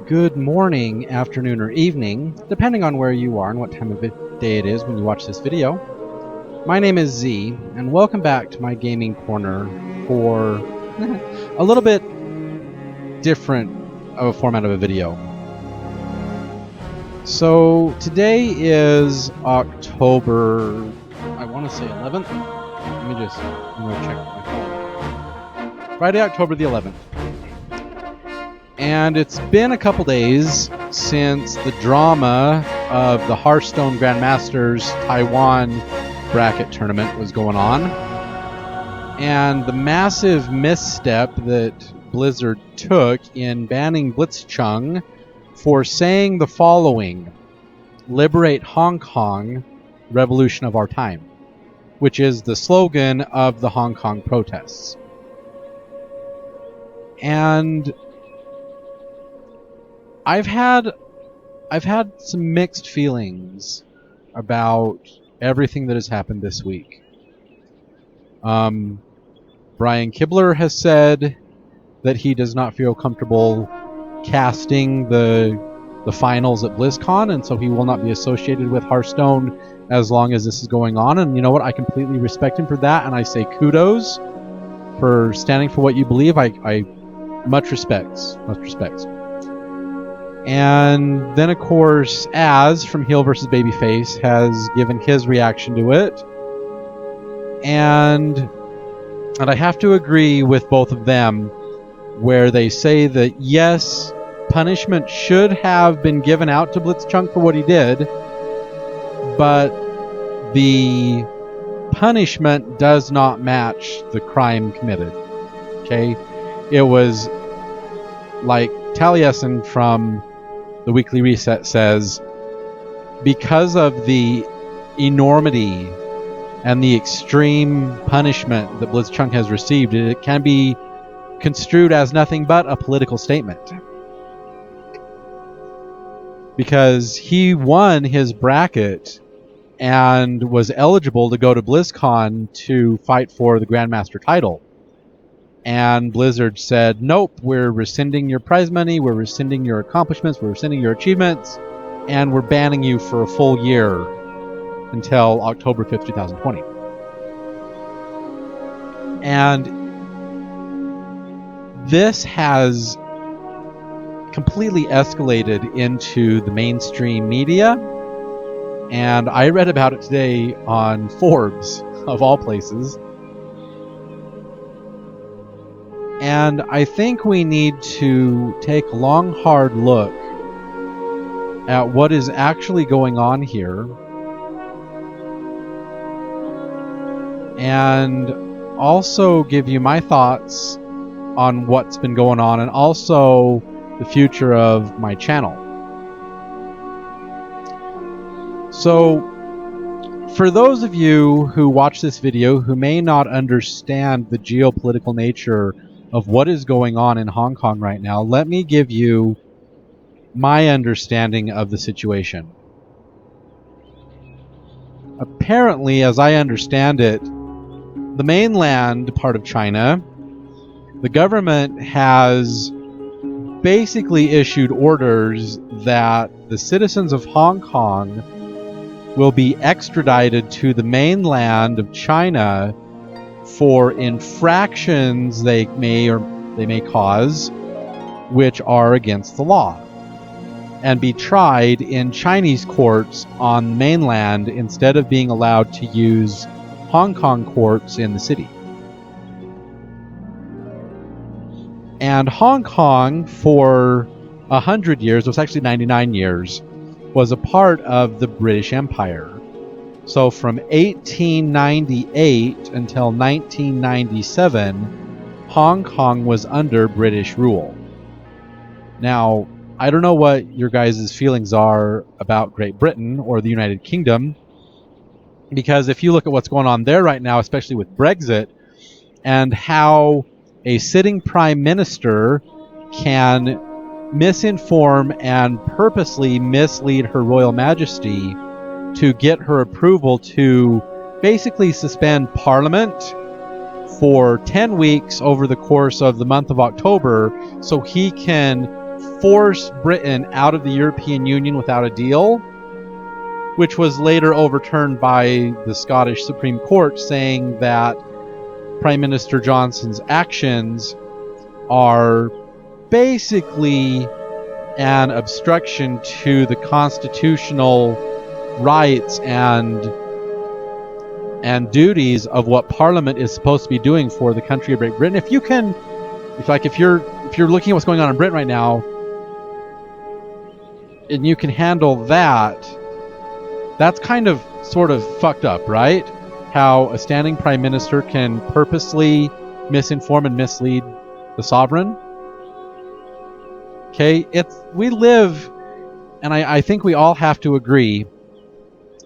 Good morning, afternoon, or evening, depending on where you are and what time of day it is when you watch this video. My name is Z, and welcome back to my gaming corner for a little bit different of a format of a video. So today is October, I want to say 11th. I'm going to check my phone. Friday, October the 11th. And it's been a couple days since the drama of the Hearthstone Grandmasters Taiwan bracket tournament was going on. And the massive misstep that Blizzard took in banning Blitzchung for saying the following: "Liberate Hong Kong, Revolution of our time," which is the slogan of the Hong Kong protests. And I've had some mixed feelings about everything that has happened this week. Brian Kibler has said that he does not feel comfortable casting the finals at BlizzCon, and so he will not be associated with Hearthstone as long as this is going on. And you know what? I completely respect him for that, and I say kudos for standing for what you believe. I much respects. And then, of course, Az from Heel vs. Babyface has given his reaction to it. And I have to agree with both of them, where they say that, yes, punishment should have been given out to Blitzchung for what he did, but the punishment does not match the crime committed. Okay? It was like Taliesin from the Weekly Reset says, because of the enormity and the extreme punishment that Blitzchung has received, it can be construed as nothing but a political statement. Because he won his bracket and was eligible to go to BlizzCon to fight for the Grandmaster title. And Blizzard said, nope, we're rescinding your prize money, we're rescinding your accomplishments, we're rescinding your achievements, and we're banning you for a full year until October 5th, 2020. And this has completely escalated into the mainstream media, and I read about it today on Forbes, of all places. And I think we need to take a long, hard look at what is actually going on here, and also give you my thoughts on what's been going on, and also the future of my channel. So, for those of you who watch this video who may not understand the geopolitical nature of what is going on in Hong Kong right now, let me give you my understanding of the situation. Apparently, as I understand it, the mainland part of China, the government has basically issued orders that the citizens of Hong Kong will be extradited to the mainland of China for infractions they may cause, which are against the law, and be tried in Chinese courts on mainland instead of being allowed to use Hong Kong courts in the city. And Hong Kong, for 100 years, it was actually 99 years, was a part of the British Empire. So from 1898 until 1997, Hong Kong was under British rule. Now, I don't know what your guys' feelings are about Great Britain or the United Kingdom, because if you look at what's going on there right now, especially with Brexit, and how a sitting prime minister can misinform and purposely mislead Her Royal Majesty to get her approval to basically suspend Parliament for 10 weeks over the course of the month of October so he can force Britain out of the European Union without a deal, which was later overturned by the Scottish Supreme Court, saying that Prime Minister Johnson's actions are basically an obstruction to the constitutional rights and duties of what Parliament is supposed to be doing for the country of Great Britain. If you're looking at what's going on in Britain right now, and you can handle that, that's kind of sort of fucked up, right? How a standing prime minister can purposely misinform and mislead the sovereign. Okay, we live, and I think we all have to agree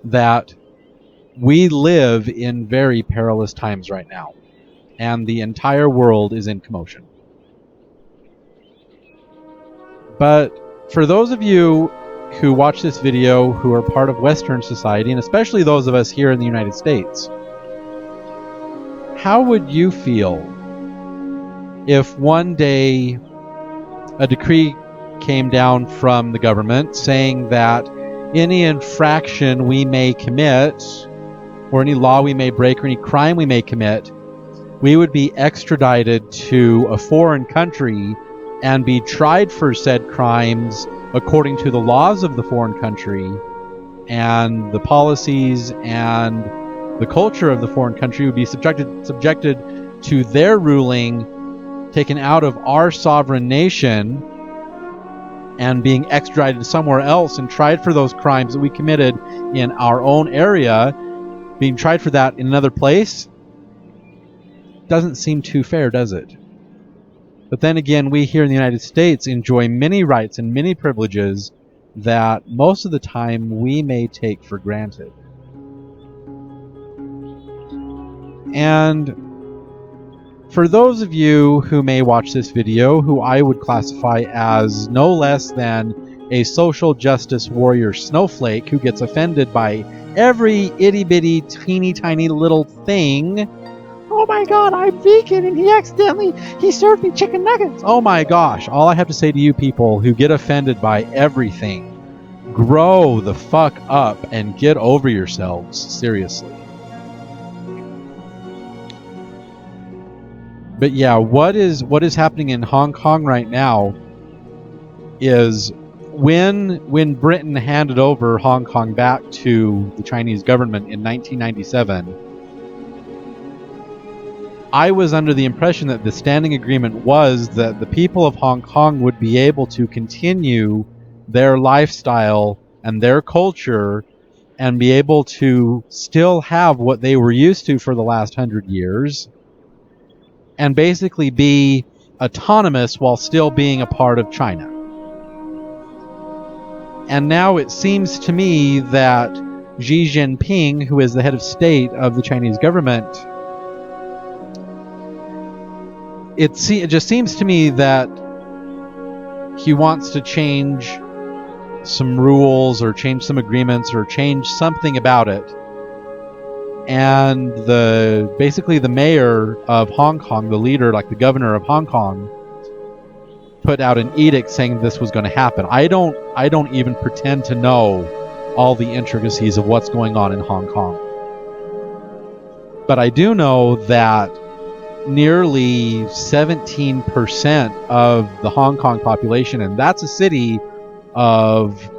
that we live in very perilous times right now, and the entire world is in commotion. But for those of you who watch this video who are part of Western society, and especially those of us here in the United States, how would you feel if one day a decree came down from the government saying that any infraction we may commit, or any law we may break, or any crime we may commit, we would be extradited to a foreign country and be tried for said crimes according to the laws of the foreign country, and the policies and the culture of the foreign country would be subjected to their ruling, taken out of our sovereign nation, and being extradited somewhere else and tried for those crimes that we committed in our own area, being tried for that in another place? Doesn't seem too fair, does it? But then again, we here in the United States enjoy many rights and many privileges that most of the time we may take for granted. And for those of you who may watch this video, who I would classify as no less than a social justice warrior snowflake who gets offended by every itty-bitty, teeny-tiny little thing. Oh my god, I'm vegan and he served me chicken nuggets. Oh my gosh, all I have to say to you people who get offended by everything, grow the fuck up and get over yourselves, seriously. But yeah, what is happening in Hong Kong right now is when Britain handed over Hong Kong back to the Chinese government in 1997, I was under the impression that the standing agreement was that the people of Hong Kong would be able to continue their lifestyle and their culture and be able to still have what they were used to for the last 100 years and basically be autonomous while still being a part of China. And now it seems to me that Xi Jinping, who is the head of state of the Chinese government, it just seems to me that he wants to change some rules or change some agreements or change something about it. And basically the mayor of Hong Kong, the leader, like the governor of Hong Kong, put out an edict saying this was going to happen. I don't even pretend to know all the intricacies of what's going on in Hong Kong. But I do know that nearly 17% of the Hong Kong population, and that's a city of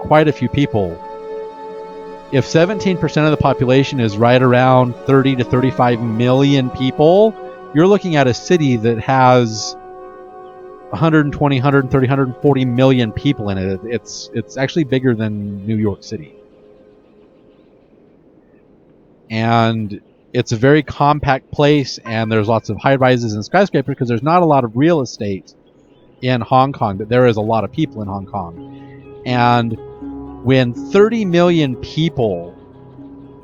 quite a few people. If 17% of the population is right around 30 to 35 million people, you're looking at a city that has 120, 130, 140 million people in it. It's actually bigger than New York City. And it's a very compact place, and there's lots of high-rises and skyscrapers because there's not a lot of real estate in Hong Kong, but there is a lot of people in Hong Kong. And when 30 million people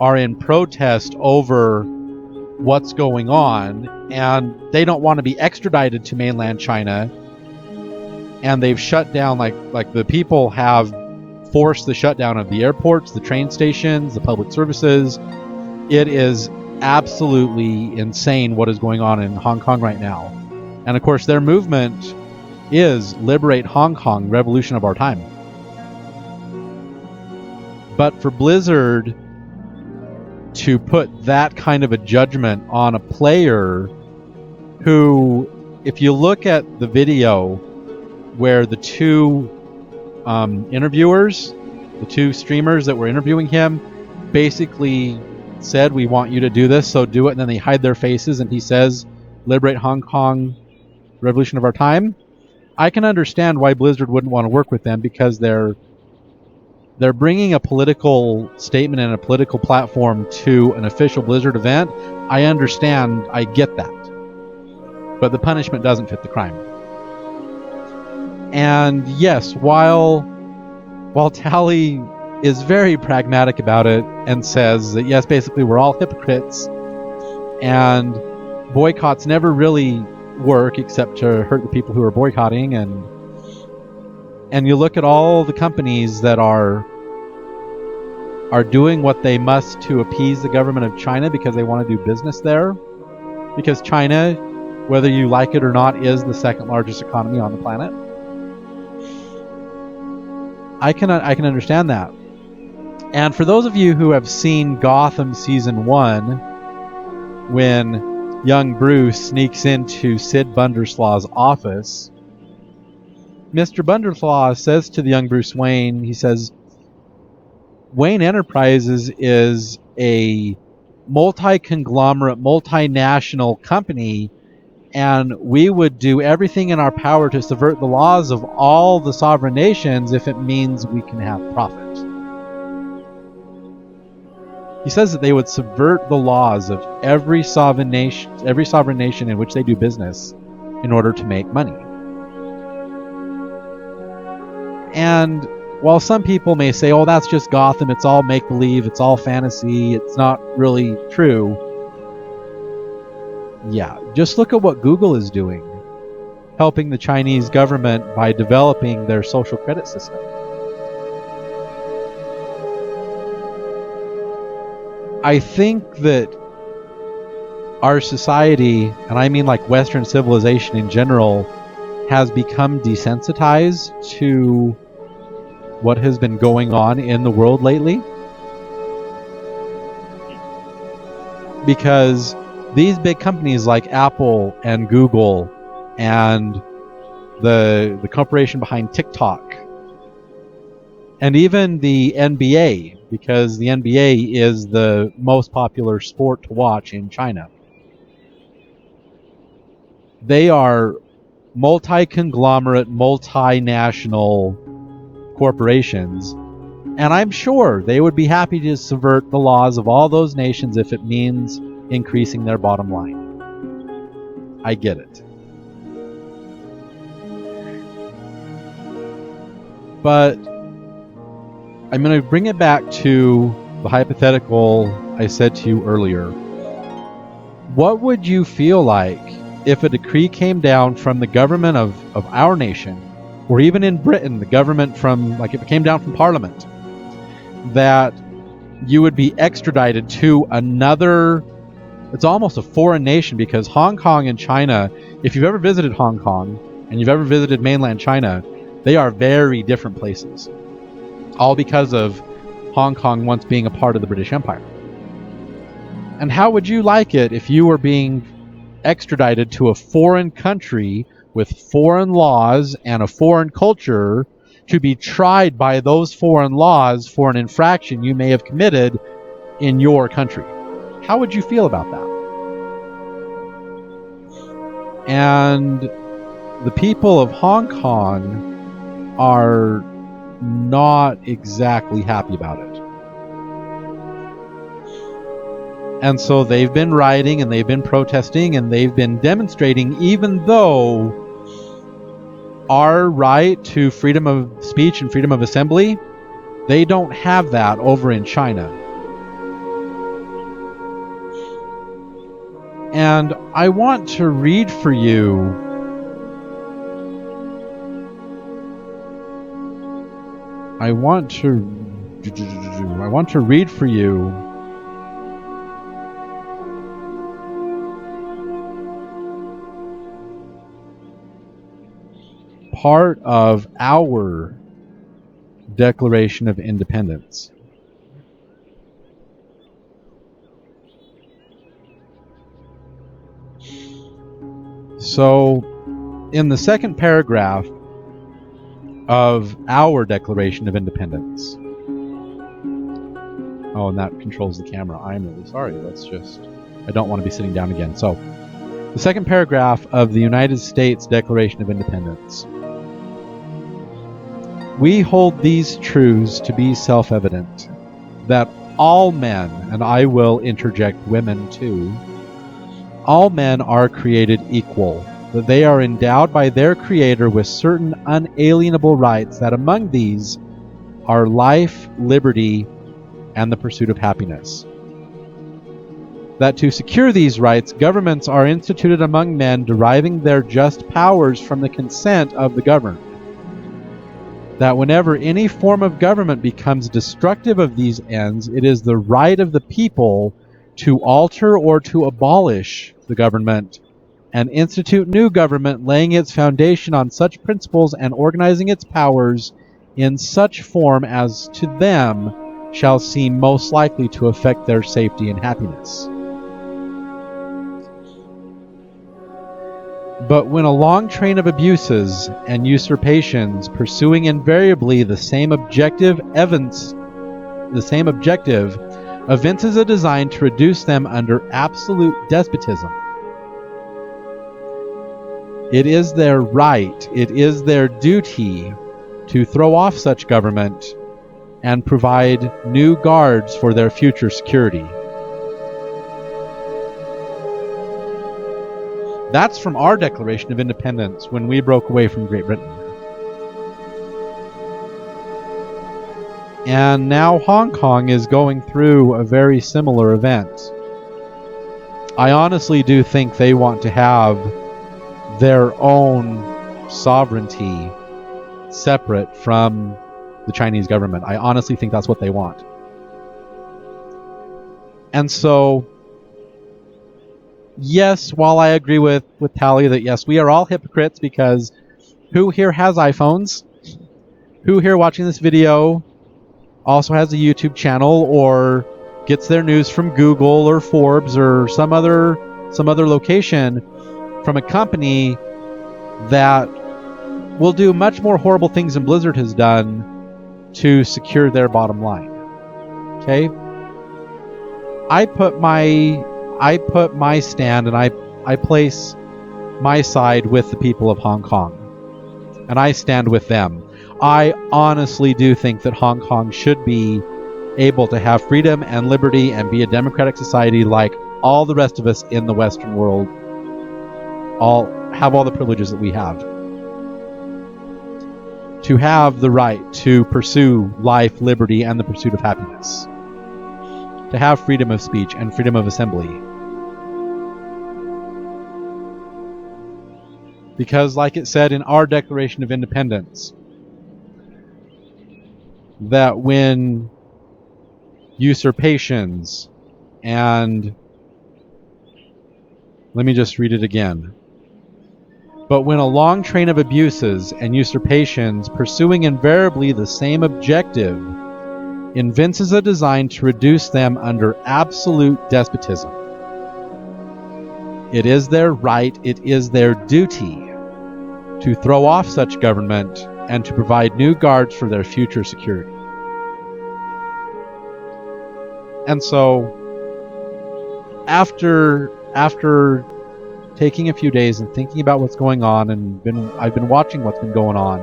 are in protest over what's going on, and they don't want to be extradited to mainland China, and they've shut down, like the people have forced the shutdown of the airports, the train stations, the public services. It is absolutely insane what is going on in Hong Kong right now. And of course their movement is Liberate Hong Kong, Revolution of Our Time. But for Blizzard to put that kind of a judgment on a player who, if you look at the video where the two interviewers, the two streamers that were interviewing him, basically said, "We want you to do this, so do it," and then they hide their faces and he says, "Liberate Hong Kong, Revolution of Our Time." I can understand why Blizzard wouldn't want to work with them, because they're bringing a political statement and a political platform to an official Blizzard event. I understand, I get that. But the punishment doesn't fit the crime. And yes, while Tally is very pragmatic about it and says that yes, basically we're all hypocrites and boycotts never really work except to hurt the people who are boycotting, and you look at all the companies that are doing what they must to appease the government of China because they want to do business there, because China, whether you like it or not, is the second largest economy on the planet. I can understand that. And for those of you who have seen Gotham Season 1, when young Bruce sneaks into Sid Bunderslaw's office, Mr. Bunderslaw says to the young Bruce Wayne, he says, Wayne Enterprises is a multi-conglomerate, multinational company, and we would do everything in our power to subvert the laws of all the sovereign nations if it means we can have profit. He says that they would subvert the laws of every sovereign nation in which they do business in order to make money. And while some people may say, oh, that's just Gotham, it's all make-believe, it's all fantasy, it's not really true. Yeah, just look at what Google is doing, helping the Chinese government by developing their social credit system. I think that our society, and I mean like Western civilization in general, has become desensitized to what has been going on in the world lately. Because these big companies like Apple and Google and the corporation behind TikTok, and even the NBA, because the NBA is the most popular sport to watch in China. They are multi-conglomerate, multinational corporations, and I'm sure they would be happy to subvert the laws of all those nations if it means increasing their bottom line. I get it. But I'm going to bring it back to the hypothetical I said to you earlier. What would you feel like if a decree came down from the government of our nation, or even in Britain, the government from, like if it came down from Parliament, that you would be extradited to another, it's almost a foreign nation, because Hong Kong and China, if you've ever visited Hong Kong and you've ever visited mainland China, they are very different places. All because of Hong Kong once being a part of the British Empire. And how would you like it if you were being extradited to a foreign country with foreign laws and a foreign culture to be tried by those foreign laws for an infraction you may have committed in your country? How would you feel about that? And the people of Hong Kong are not exactly happy about it. And so they've been rioting and they've been protesting and they've been demonstrating, even though our right to freedom of speech and freedom of assembly, they don't have that over in China. And I want to read for you I want to read for you part of our Declaration of Independence. So, in the second paragraph of our Declaration of Independence. Oh, and that controls the camera. I'm really sorry. I don't want to be sitting down again. So, the second paragraph of the United States Declaration of Independence. We hold these truths to be self-evident, that all men, and I will interject women too, all men are created equal, that they are endowed by their Creator with certain unalienable rights, that among these are life, liberty, and the pursuit of happiness. That to secure these rights, governments are instituted among men, deriving their just powers from the consent of the governed. That whenever any form of government becomes destructive of these ends, it is the right of the people to alter or to abolish the government and institute new government, laying its foundation on such principles and organizing its powers in such form as to them shall seem most likely to affect their safety and happiness. But when a long train of abuses and usurpations, pursuing invariably the same objective, evinces a design to reduce them under absolute despotism, it is their right, it is their duty to throw off such government and provide new guards for their future security. That's from our Declaration of Independence when we broke away from Great Britain. And now Hong Kong is going through a very similar event. I honestly do think they want to have their own sovereignty separate from the Chinese government. I honestly think that's what they want. And so, yes, while I agree with Tally that yes, we are all hypocrites, because who here has iPhones? Who here watching this video also has a YouTube channel or gets their news from Google or Forbes or some other location from a company that will do much more horrible things than Blizzard has done to secure their bottom line? Okay? I put my stand and I place my side with the people of Hong Kong. And I stand with them. I honestly do think that Hong Kong should be able to have freedom and liberty and be a democratic society like all the rest of us in the Western world. Have all the privileges that we have. To have the right to pursue life, liberty, and the pursuit of happiness. To have freedom of speech and freedom of assembly. Because, like it said in our Declaration of Independence, that when usurpations and... Let me just read it again. But when a long train of abuses and usurpations, pursuing invariably the same objective, evinces a design to reduce them under absolute despotism, it is their right, it is their duty to throw off such government and to provide new guards for their future security. And so, after taking a few days and thinking about what's going on, and I've been watching what's been going on,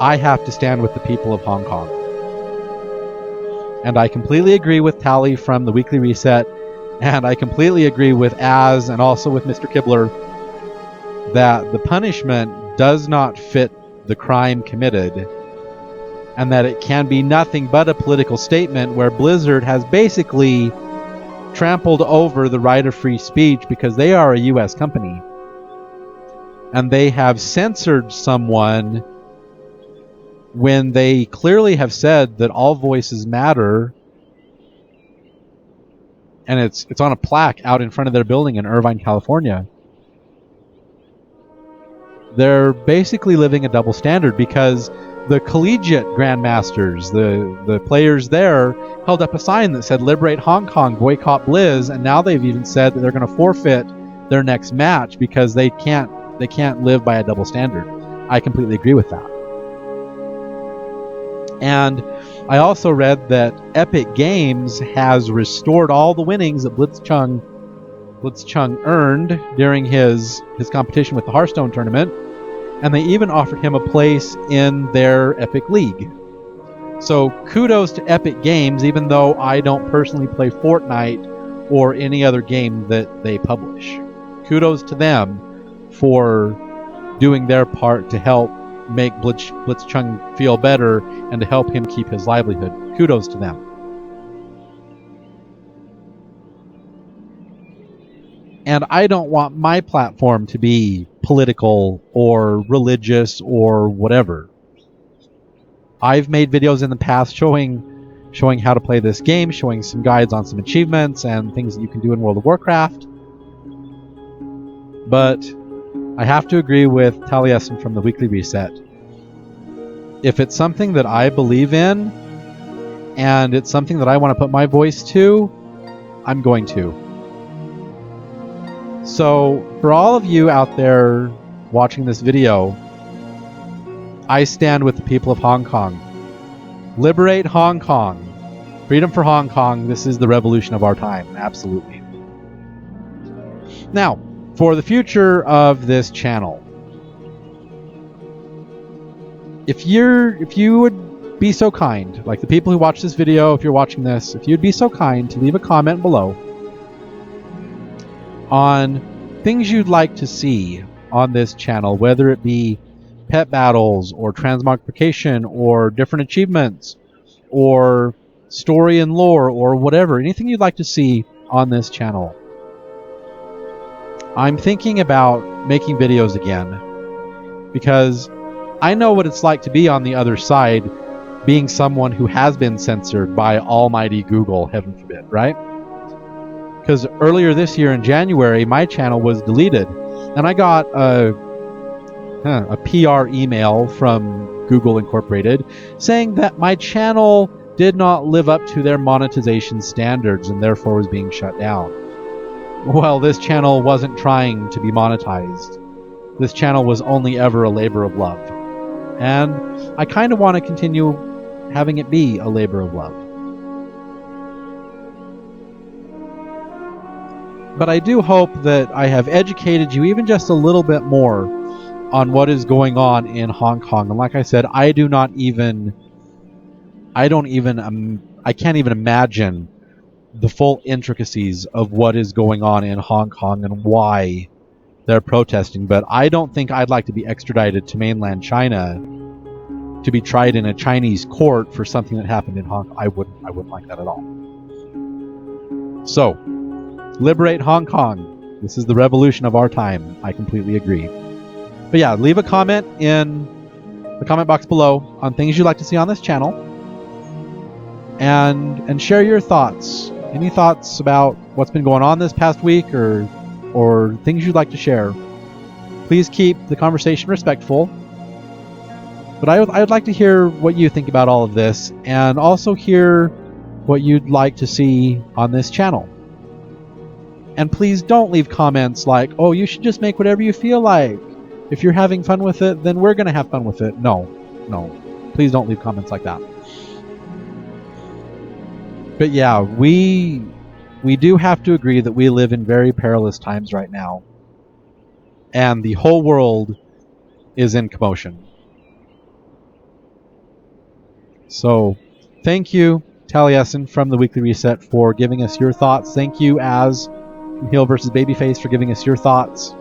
I have to stand with the people of Hong Kong. And I completely agree with Tally from the Weekly Reset, and I completely agree with Az and also with Mr. Kibler that the punishment does not fit the crime committed, and that it can be nothing but a political statement where Blizzard has basically trampled over the right of free speech because they are a U.S. company. And they have censored someone when they clearly have said that all voices matter. And it's on a plaque out in front of their building in Irvine, California. they're basically living a double standard, because the collegiate grandmasters, the players there, held up a sign that said "Liberate Hong Kong, boycott Blizz," and now they've even said that they're going to forfeit their next match because they can't live by a double standard. I completely agree with that. And I also read that Epic Games has restored all the winnings that Blitzchung earned during his competition with the Hearthstone tournament, and they even offered him a place in their Epic League. So kudos to Epic Games, even though I don't personally play Fortnite or any other game that they publish. Kudos to them for doing their part to help make Blitzchung feel better and to help him keep his livelihood. Kudos to them. And I don't want my platform to be political or religious or whatever. I've made videos in the past showing how to play this game, showing some guides on some achievements and things that you can do in World of Warcraft. But I have to agree with Taliesin from the Weekly Reset. If it's something that I believe in and it's something that I want to put my voice to, I'm going to. So, for all of you out there watching this video, I stand with the people of Hong Kong. Liberate Hong Kong. Freedom for Hong Kong. This is the revolution of our time. Absolutely. Now, for the future of this channel, if you would be so kind, like the people who watch this video, if you're watching this, if you'd be so kind to leave a comment below on things you'd like to see on this channel, whether it be pet battles or transmogrification or different achievements or story and lore or whatever, anything you'd like to see on this channel. I'm thinking about making videos again because I know what it's like to be on the other side, being someone who has been censored by almighty Google, heaven forbid, right? Because earlier this year in January, my channel was deleted, and I got a PR email from Google Incorporated saying that my channel did not live up to their monetization standards and therefore was being shut down. Well, this channel wasn't trying to be monetized. This channel was only ever a labor of love. And I kind of want to continue having it be a labor of love. But I do hope that I have educated you even just a little bit more on what is going on in Hong Kong. And like I said, I can't even imagine the full intricacies of what is going on in Hong Kong and why they're protesting. But I don't think I'd like to be extradited to mainland China to be tried in a Chinese court for something that happened in Hong Kong. I wouldn't like that at all. So, liberate Hong Kong. This is the revolution of our time. I completely agree. But yeah, leave a comment in the comment box below on things you'd like to see on this channel. And share your thoughts. Any thoughts about what's been going on this past week or things you'd like to share. Please keep the conversation respectful. But I would like to hear what you think about all of this, and also hear what you'd like to see on this channel. And please don't leave comments like, oh, you should just make whatever you feel like. If you're having fun with it, then we're going to have fun with it. No. Please don't leave comments like that. But yeah, we do have to agree that we live in very perilous times right now. And the whole world is in commotion. So, thank you, Taliesin from the Weekly Reset, for giving us your thoughts. Thank you, Az from Heel vs. Babyface, for giving us your thoughts.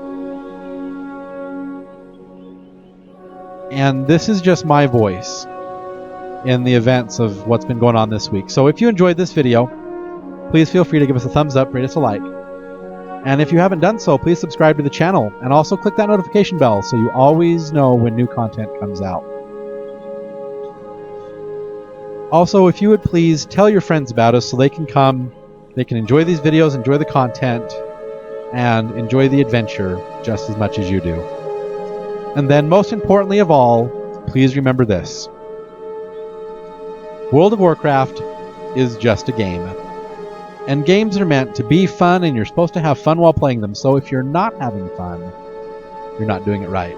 And this is just my voice in the events of what's been going on this week. So if you enjoyed this video, please feel free to give us a thumbs up, rate us a like. And if you haven't done so, please subscribe to the channel and also click that notification bell so you always know when new content comes out. Also, if you would please tell your friends about us so they can come, they can enjoy these videos, enjoy the content, and enjoy the adventure just as much as you do. And then, most importantly of all, please remember this. World of Warcraft is just a game. And games are meant to be fun, and you're supposed to have fun while playing them. So if you're not having fun, you're not doing it right.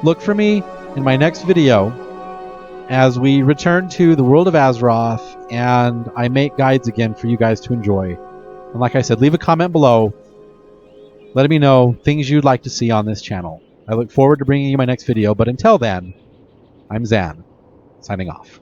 Look for me in my next video as we return to the world of Azeroth, and I make guides again for you guys to enjoy. And like I said, leave a comment below letting me know things you'd like to see on this channel. I look forward to bringing you my next video, but until then, I'm Zan, signing off.